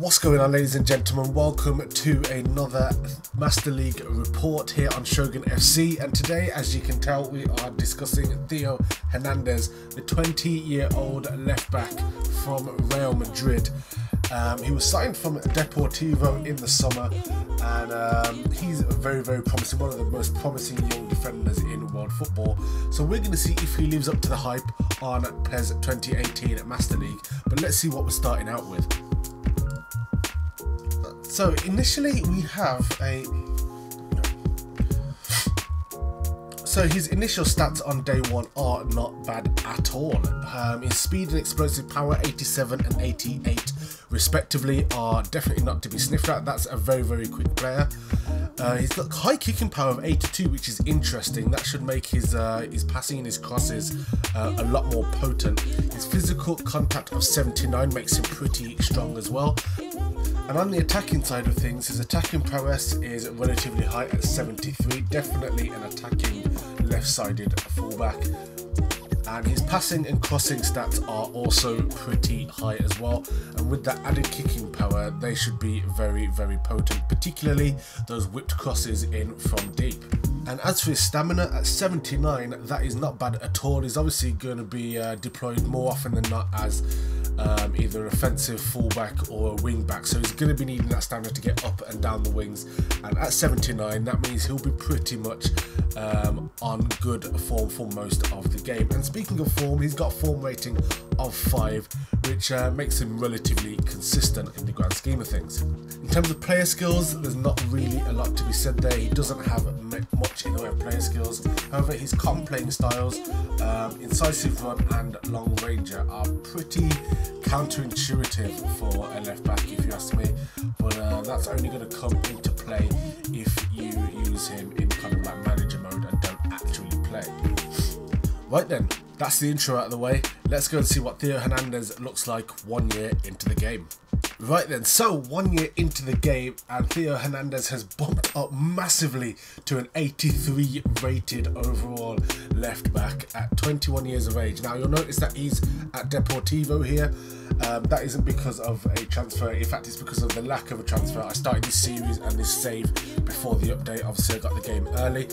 What's going on, ladies and gentlemen? Welcome to another Master League report here on Shogun FC, and today, as you can tell, we are discussing Theo Hernandez, the 20-year-old left back from Real Madrid. He was signed from Deportivo in the summer, and he's very promising, one of the most promising young defenders in world football. So we're going to see if he lives up to the hype on PES 2018 at Master League, but let's see what we're starting out with. So initially we have so his initial stats on day one are not bad at all. His speed and explosive power 87 and 88 respectively are definitely not to be sniffed at. That's a very quick player. He's got high kicking power of 82, which is interesting. That should make his passing and his crosses a lot more potent. His physical contact of 79 makes him pretty strong as well. And on the attacking side of things, his attacking prowess is relatively high at 73, definitely an attacking left-sided fullback. And his passing and crossing stats are also pretty high as well. And with that added kicking power, they should be very potent, particularly those whipped crosses in from deep. And as for his stamina at 79, that is not bad at all. He's obviously going to be deployed more often than not as either offensive fullback or a wing back, so he's going to be needing that stamina to get up and down the wings. And at 79, that means he'll be pretty much on good form for most of the game. And speaking of form, he's got a form rating of 5, which makes him relatively consistent in the grand scheme of things. In terms of player skills, there's not really a lot to be said there. He doesn't have much in the way of player skills. However, his calm playing styles, incisive run and long ranger are pretty counterintuitive for a left back, if you ask me, but that's only going to come into play if you use him in kind of like manager mode and don't actually play. Right then, that's the intro out of the way. Let's go and see what Theo Hernandez looks like 1 year into the game. Right then, so 1 year into the game, and Theo Hernandez has bumped up massively to an 83 rated overall left back at 21 years of age. Now you'll notice that he's at Deportivo here. That isn't because of a transfer, in fact it's because of the lack of a transfer. I started this series and this save before the update. Obviously I got the game early,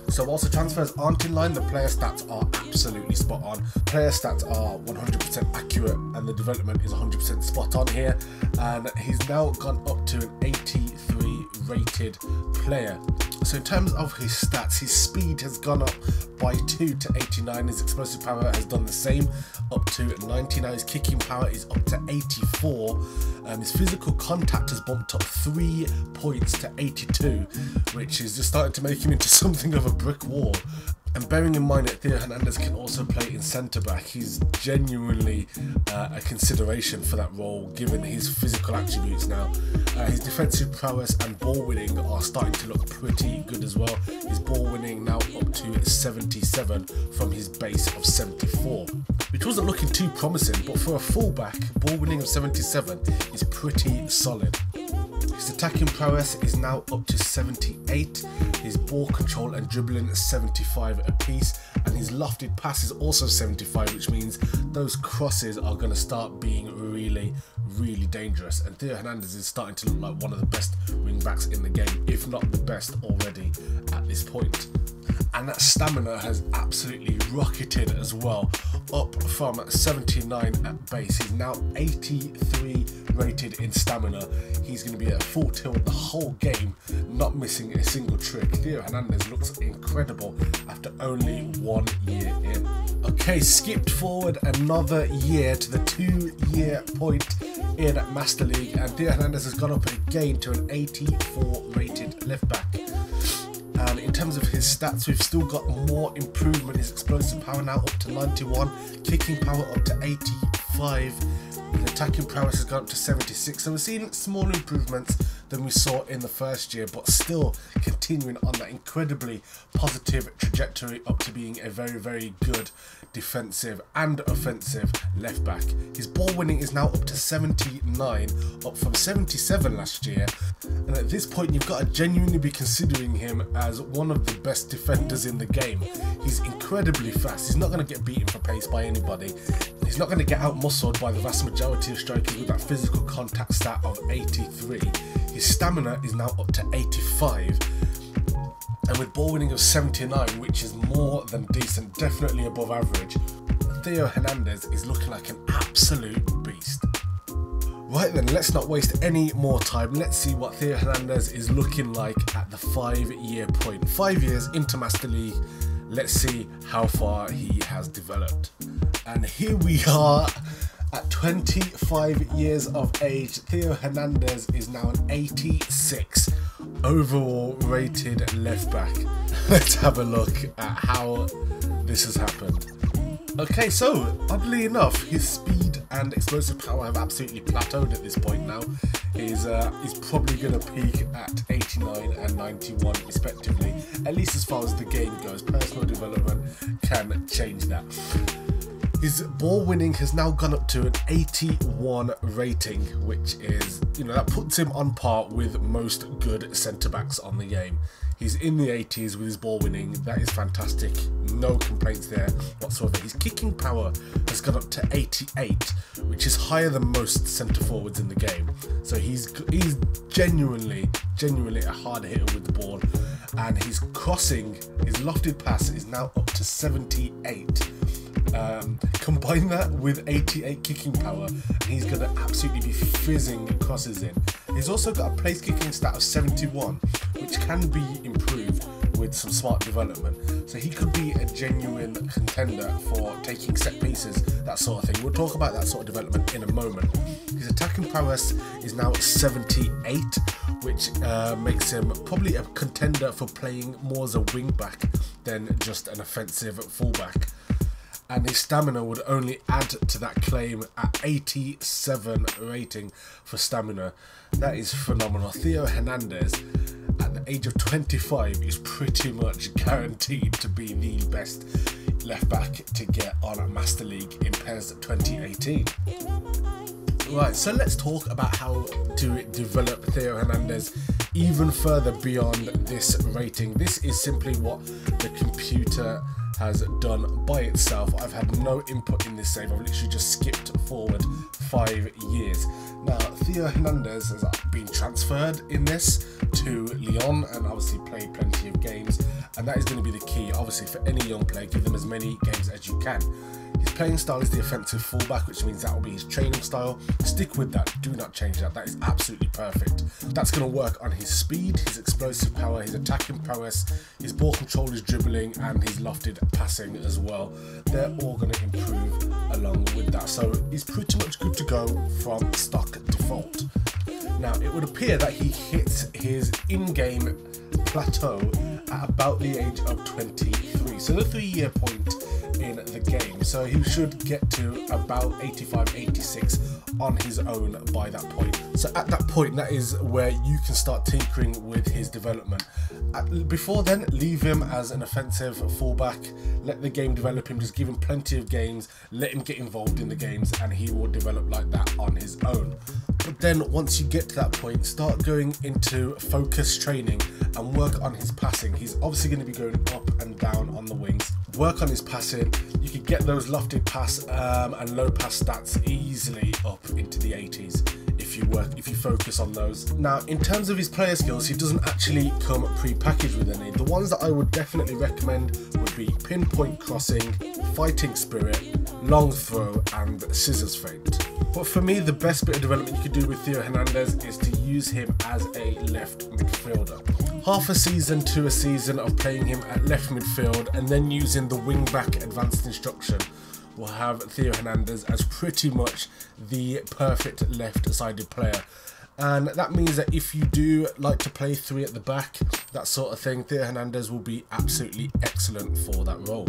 so whilst the transfers aren't in line, the player stats are absolutely spot on. Player stats are 100% accurate and the development is 100% spot on here, and he's now gone up to an 83 rated player. So in terms of his stats, his speed has gone up by 2 to 89, his explosive power has done the same, up to 99, his kicking power is up to 84, his physical contact has bumped up 3 points to 82, which is just starting to make him into something of a brick wall. And bearing in mind that Theo Hernandez can also play in centre-back, he's genuinely a consideration for that role given his physical attributes now. His defensive prowess and ball winning are starting to look pretty good as well. His ball winning now up to 77 from his base of 74, which wasn't looking too promising, but for a fullback, ball winning of 77 is pretty solid. His attacking prowess is now up to 78, his ball control and dribbling is 75 apiece, and his lofted pass is also 75, which means those crosses are going to start being really dangerous. And Theo Hernandez is starting to look like one of the best wing backs in the game, if not the best already at this point. And that stamina has absolutely rocketed as well, up from 79 at base. He's now 83 rated in stamina. He's going to be at full tilt the whole game, not missing a single trick. Theo Hernandez looks incredible after only 1 year in. Okay, skipped forward another year to the 2-year point in Master League, and Theo Hernandez has gone up again to an 84 rated left back. And in terms of his stats, we've still got more improvement. His explosive power now up to 91, kicking power up to 85, his attacking prowess has gone up to 76. So we're seeing smaller improvements than we saw in the first year, but still continuing on that incredibly positive trajectory up to being a very good defensive and offensive left back. His ball winning is now up to 79, up from 77 last year, and at this point you've got to genuinely be considering him as one of the best defenders in the game. He's incredibly fast. He's not going to get beaten for pace by anybody. He's not going to get out-muscled by the vast majority of strikers with that physical contact stat of 83. His stamina is now up to 85. And with ball winning of 79, which is more than decent, definitely above average, Theo Hernandez is looking like an absolute beast. Right then, let's not waste any more time. Let's see what Theo Hernandez is looking like at the 5-year point. 5 years into Master League. Let's see how far he has developed. And here we are at 25 years of age. Theo Hernandez is now an 86 overall rated left back. Let's have a look at how this has happened. Okay, so oddly enough, his speed and explosive power have absolutely plateaued at this point now. He's probably going to peak at 89 and 91 respectively, at least as far as the game goes. Personal development can change that. His ball winning has now gone up to an 81 rating, which is, that puts him on par with most good centre-backs on the game. He's in the 80s with his ball winning. That is fantastic. No complaints there whatsoever. His kicking power has gone up to 88, which is higher than most centre forwards in the game. So he's genuinely a hard hitter with the ball, and his crossing, his lofted pass is now up to 78. Combine that with 88 kicking power, and he's going to absolutely be fizzing crosses in. He's also got a place kicking stat of 71, which can be improved with some smart development. So he could be a genuine contender for taking set pieces, that sort of thing. We'll talk about that sort of development in a moment. His attacking prowess is now at 78, which makes him probably a contender for playing more as a wing back than just an offensive fullback. And his stamina would only add to that claim at 87 rating for stamina. That is phenomenal. Theo Hernandez at the age of 25 is pretty much guaranteed to be the best left back to get on a Master League in PES 2018. Right, so let's talk about how to develop Theo Hernandez even further beyond this rating. This is simply what the computer has done by itself. I've had no input in this save. I've literally just skipped forward 5 years. Now, Theo Hernandez has been transferred in this to Lyon and obviously played plenty of games, and that is going to be the key. Obviously, for any young player, give them as many games as you can. His playing style is the offensive fullback, which means that will be his training style. Stick with that, do not change that. That is absolutely perfect. That's going to work on his speed, his explosive power, his attacking prowess, his ball control, his dribbling, and his lofted passing as well. They're all going to improve along with that. So he's pretty much good to go from stock default. Now, it would appear that he hits his in-game plateau at about the age of 23. So the 3-year point in the game. So he should get to about 85, 86 on his own by that point. So at that point, that is where you can start tinkering with his development. Before then, leave him as an offensive fullback, let the game develop him, just give him plenty of games, let him get involved in the games, and he will develop like that on his own. But then once you get to that point, start going into focus training and work on his passing. He's obviously going to be going up and down on the wings. Work on his passing. You can get those lofted pass and low pass stats easily up into the 80s if you focus on those. Now, in terms of his player skills, he doesn't actually come pre-packaged with any. The ones that I would definitely recommend would be pinpoint crossing, fighting spirit, long throw, and scissors feint. But for me, the best bit of development you could do with Theo Hernandez is to use him as a left midfielder. Half a season to a season of playing him at left midfield and then using the wing back advanced instruction will have Theo Hernandez as pretty much the perfect left-sided player. And that means that if you do like to play 3 at the back, that sort of thing, Theo Hernandez will be absolutely excellent for that role.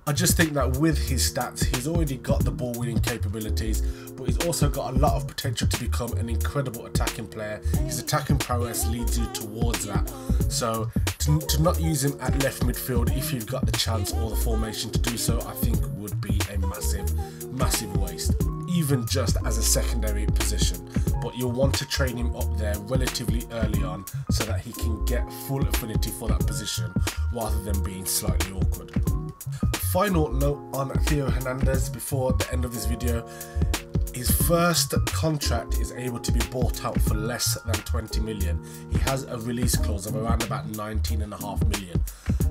I just think that with his stats, he's already got the ball winning capabilities, but he's also got a lot of potential to become an incredible attacking player. His attacking prowess leads you towards that. So to not use him at left midfield if you've got the chance or the formation to do so, I think would be a massive waste. even just as a secondary position, but you'll want to train him up there relatively early on so that he can get full affinity for that position rather than being slightly awkward. Final note on Theo Hernandez before the end of this video: his first contract is able to be bought out for less than 20 million. He has a release clause of around about 19.5 million.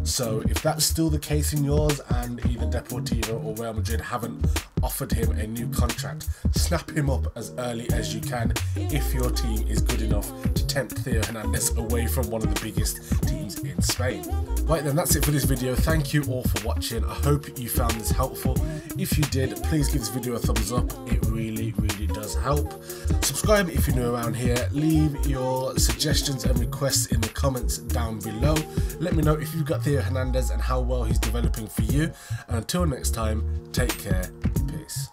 So if that's still the case in yours and either Deportivo or Real Madrid haven't offered him a new contract, snap him up as early as you can if your team is good enough to tempt Theo Hernandez away from one of the biggest teams in Spain. Right then, that's it for this video. Thank you all for watching. I hope you found this helpful. If you did, please give this video a thumbs up. It really does help. Subscribe if you're new around here. Leave your suggestions and requests in the comments down below. Let me know if you've got Theo Hernandez and how well he's developing for you. And until next time, take care. Peace.